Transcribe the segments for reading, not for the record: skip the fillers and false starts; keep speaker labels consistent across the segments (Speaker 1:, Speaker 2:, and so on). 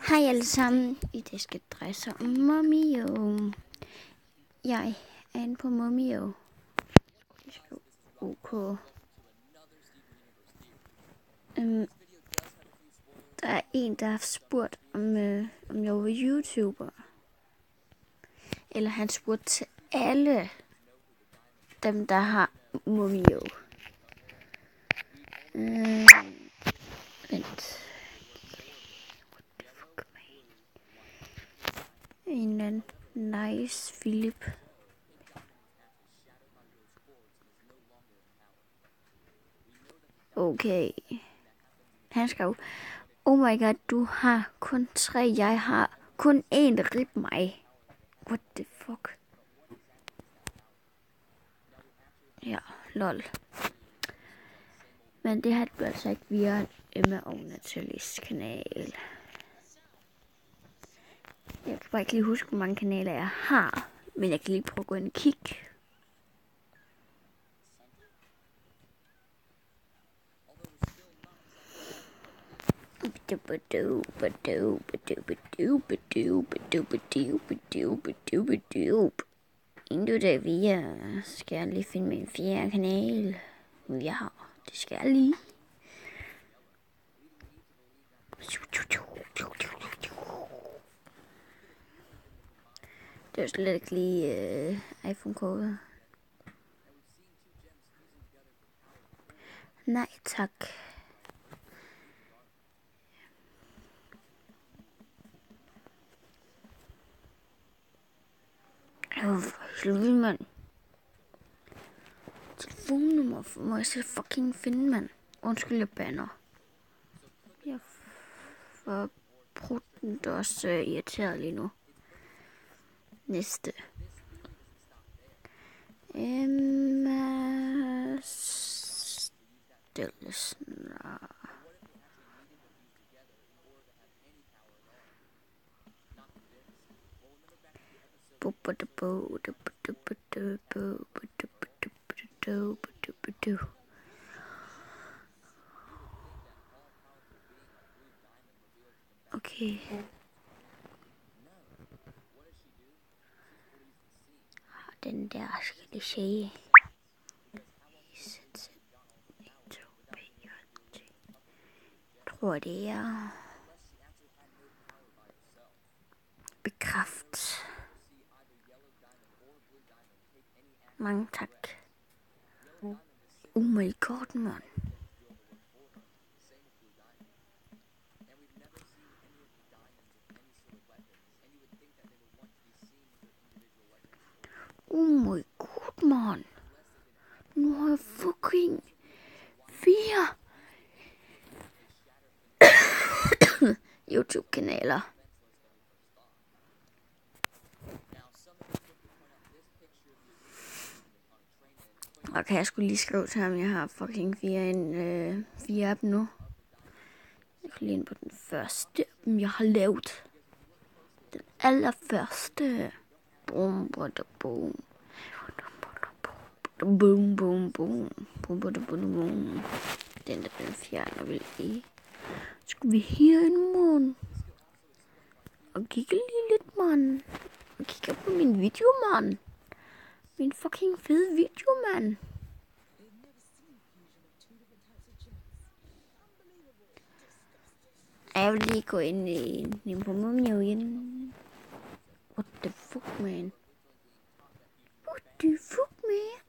Speaker 1: Hej alle sammen. I det skal dreje sig om Momio. Jeg er inde på Momio. Jeg skriver OK. Der er en, der har spurgt, om jeg var YouTuber. Eller han spurgte til alle dem, der har Momio. Vent. En eller anden nice Philip. Okay. Han skrev, oh my god, du har kun 3, jeg har kun 1, rip mig. What the fuck? Ja, lol. Men det her bliver altså ikke via Emma og Nathalies kanal. Jeg kan bare ikke lige huske, hvor mange kanaler jeg har. Men jeg kan lige prøve at gå ind og kigge. Inden det via, skal jeg lige finde min 4. kanal. Ja, det skal jeg lige. Det er slet ikke lige iPhone-kode. Nej, tak. For helvede, mand. Telefonnummer må jeg så fucking finde, mand. Undskyld, jeg banner. Jeg får prutten også irriteret lige nu. Næste. Emma Stillesen. Okay. Den der skal lige se. Jeg tror det er bekræft. Mange tak. Oh my god, man. Oh my god, man. Nu har jeg fucking 4 YouTube-kanaler. Okay, jeg skulle lige skrive til ham, jeg har fucking 4 af dem nu. Jeg kan lige ind på den første, jeg har lavet. Den allerførste. Boom, boom, boom. Boom, boom, boom. Boom, boom, boom, boom. Den der den fjerner vi lige. Så skal vi herind, mand. Og kigge lige lidt, mand. Og kigge på min video, mand. Min fucking fede video, mand. Jeg vil lige gå ind i på Momio igen. What the fuck, man? What the fuck, man?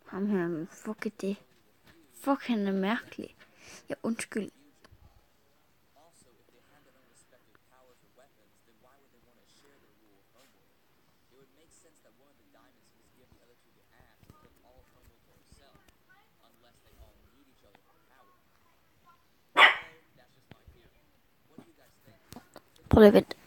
Speaker 1: Ham her, fuck det. Fuck, han er mærkelig. Ja, undskyld. Prøv lige at vente.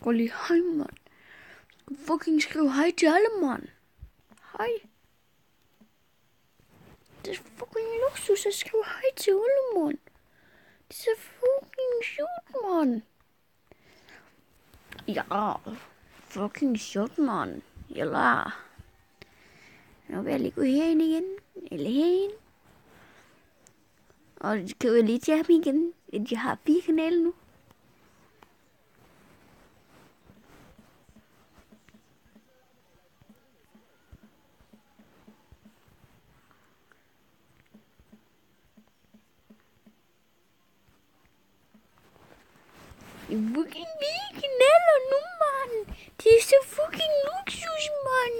Speaker 1: Gå lige hej, mand. Fucking skriv hej til alle, mand. Hej. Det er fucking luksus at skrive hej til alle, mand. Det er fucking sjovt, mand. Ja, fucking sjovt, mand. Jalla. Nu vil jeg lige gå herind igen. Eller herind. Og så kan jeg lige til ham igen. Jeg har 4 kanaler nu. Fucking 4 kanaler nu, mand. Det er så fucking luksus, mand.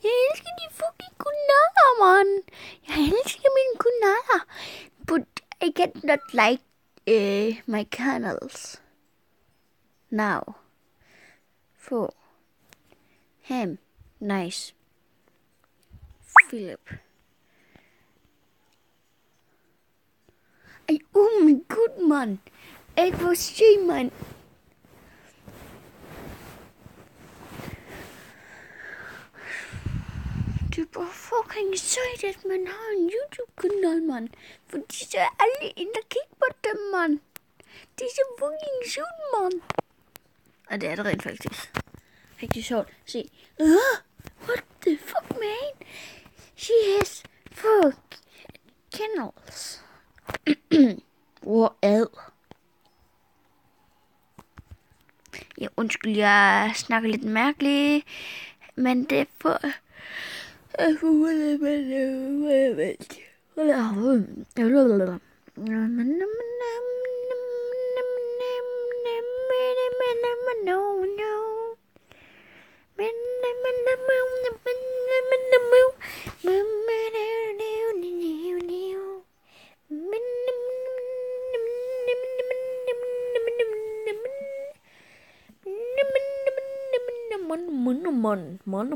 Speaker 1: Jeg elsker de fucking kanaler, mand. Jeg elsker mine kanaler. But I get not like my canals now. For him, nice. Philip. Ej, oh my god, man. Jeg får se, man. Det er bare fucking sejt, at man har en YouTube-kanal, man. Fordi så er alle inde og kigge på dem, man. Det er så fucking sjovt, man. Og det er det rent faktisk. Rigtig sjovt. Se. What the fuck, man? She has 4 channels. What? Ja, undskyld, jeg snakker lidt mærkeligt. Men det er for...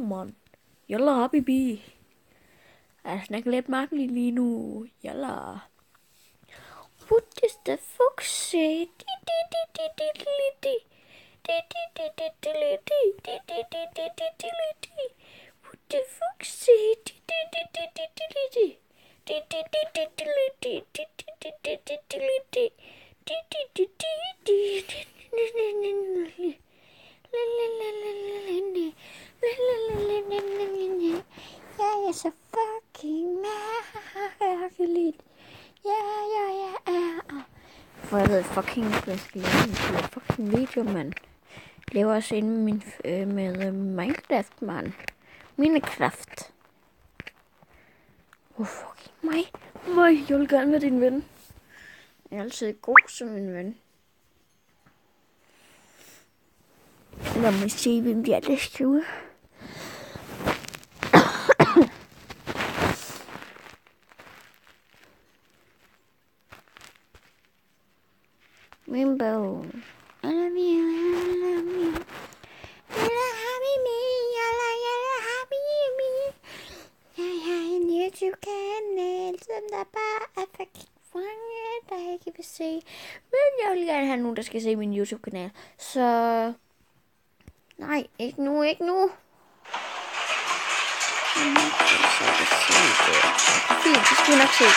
Speaker 1: Man. Jalla, habibi. Jeg snakker lidt mærkeligt lige nu. Jalla. What is the fuck say? What the fuck say? Jeg er så fucking mærkeligt. Ja. For jeg ved fucking ikke, hvad jeg skal lave en fucking video, mand. Jeg laver også en med Minecraft, mand. Minecraft. Fucking mig. Jeg vil gerne være din ven. Jeg er altid god som en ven. Lad mig se, hvem de er, der skriver. Rainbow. I love you. Jeg har en YouTube-kanal, som der bare er fucking fanget, der ikke vil se. Men jeg vil gerne have nogen, der skal se min YouTube-kanal. Så... Nej, ikke nu. Fint, så skal vi nok se det.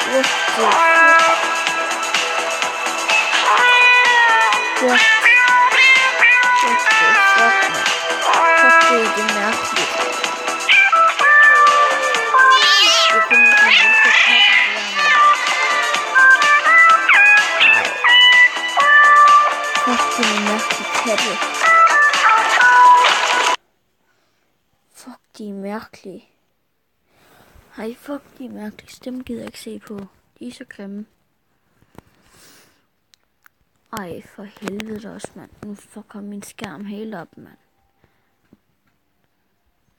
Speaker 1: What the fuck? What the fuck, man? Fuck, det er mærkeligt. Det kunne man ikke få katten der, man. Nej. Fuck, det er mærkeligt katte. Fuck, de er mærkelige. Ej, fuck, de er mærkelige. Dem gider jeg ikke se på. De er så grimme. Ej, for helvede også, mand. Nu fucker min skærm helt op, mand.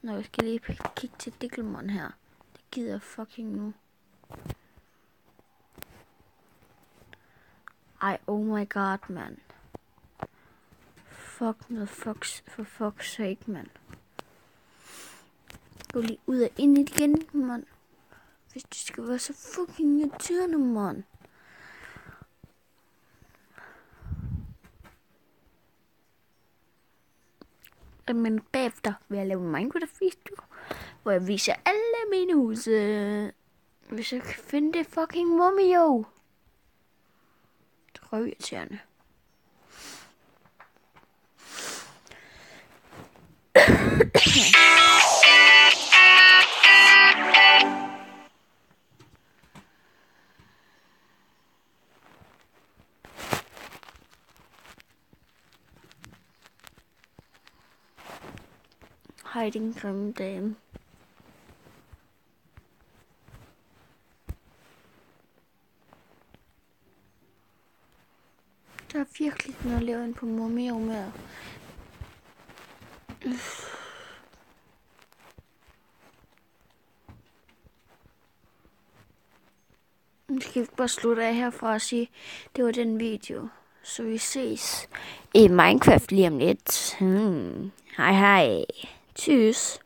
Speaker 1: Nå, jeg skal lige kigge til Dickelmon her. Det gider jeg fucking nu. Ej, oh my god, mand. Fuck noget fucks, for fuck's sake, mand. Gå lige ud og ind igen, mand. Hvis det skal være så fucking irriterende, mand. Men bagefter vil jeg lave en Minecraft-video, hvor jeg viser alle mine huse. Hvis jeg kan finde det fucking mumio. Det er røvirriterende. Hej, din grimme dame. Der er virkelig noget at lave ind på mumio med. Nu skal vi bare slutte af herfra og sige, det var den video. Så vi ses i Minecraft lige om lidt. Hej hej. Tschüss.